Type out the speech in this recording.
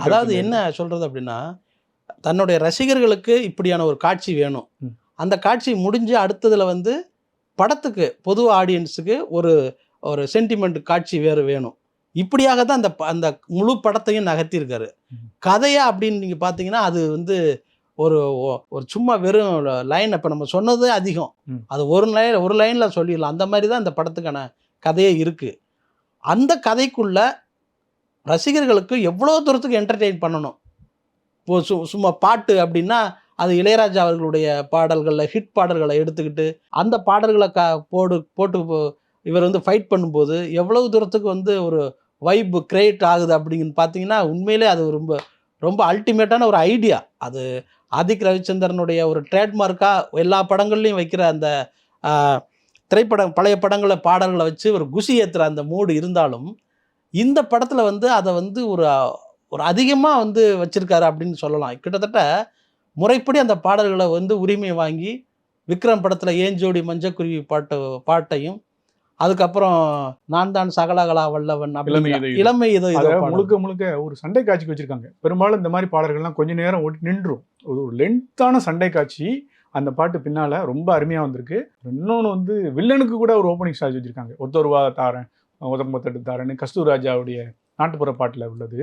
அதாவது என்ன சொல்கிறது அப்படின்னா, தன்னுடைய ரசிகர்களுக்கு இப்படியான ஒரு காட்சி வேணும். அந்த காட்சி முடிஞ்சு அடுத்ததில் வந்து படத்துக்கு பொது ஆடியன்ஸுக்கு ஒரு ஒரு சென்டிமெண்ட் காட்சி வேறு வேணும். இப்படியாக தான் அந்த முழு படத்தையும் நகர்த்தியிருக்காரு. கதையா அப்படின்னு நீங்கள் பார்த்தீங்கன்னா, அது வந்து ஒரு ஒரு சும்மா வெறும் லைன் இப்போ நம்ம சொன்னது அதிகம். அது ஒரு லைனில் சொல்லிடலாம். அந்த மாதிரி தான் அந்த படத்துக்கான கதையே இருக்குது. அந்த கதைக்குள்ள ரசிகர்களுக்கு எவ்வளோ தூரத்துக்கு என்டர்டெயின் பண்ணணும். இப்போ சும்மா பாட்டு அப்படின்னா, அது இளையராஜா அவர்களுடைய பாடல்களில் ஹிட் பாடல்களை எடுத்துக்கிட்டு அந்த பாடல்களை போட்டு இவர் வந்து ஃபைட் பண்ணும்போது எவ்வளவு தூரத்துக்கு வந்து ஒரு வைப் கிரியேட் ஆகுது அப்படின்னு பார்த்தீங்கன்னா, உண்மையிலே அது ரொம்ப ரொம்ப அல்டிமேட்டான ஒரு ஐடியா. அது ஆதிக் ரவிச்சந்திரனுடைய ஒரு ட்ரேட்மார்க்காக எல்லா படங்கள்லையும் வைக்கிற அந்த பழைய படங்களை பாடல்களை வச்சு ஒரு குஷி ஏற்றுற அந்த மூடு இருந்தாலும், இந்த படத்தில் வந்து அதை வந்து ஒரு ஒரு அதிகமாக வந்து வச்சுருக்காரு அப்படின்னு சொல்லலாம். கிட்டத்தட்ட முறைப்படி அந்த பாடல்களை வந்து உரிமை வாங்கி விக்ரம் படத்தில் ஏஞ்சோடி மஞ்சக்குருவி பாட்டையும் அதுக்கப்புறம் நான் தான் சகலகலா வல்லவன் இளமை இதோ முழுக்க முழுக்க ஒரு சண்டை காட்சிக்கு வச்சிருக்காங்க. பெரும்பாலும் இந்த மாதிரி பாடல்கள்லாம் கொஞ்ச நேரம் ஓட்டி நின்றும். ஒரு லென்த்தான சண்டை காட்சி அந்த பாட்டு பின்னால ரொம்ப அருமையாக வந்திருக்கு. இன்னொன்று வந்து வில்லனுக்கு கூட ஒரு ஓப்பனிங் ஸ்டார்ஜ் வச்சிருக்காங்க. ஒத்தொருவா தாரன் 19 தாரன் கஸ்தூர் ராஜாவுடைய நாட்டுப்புற பாட்டில் உள்ளது.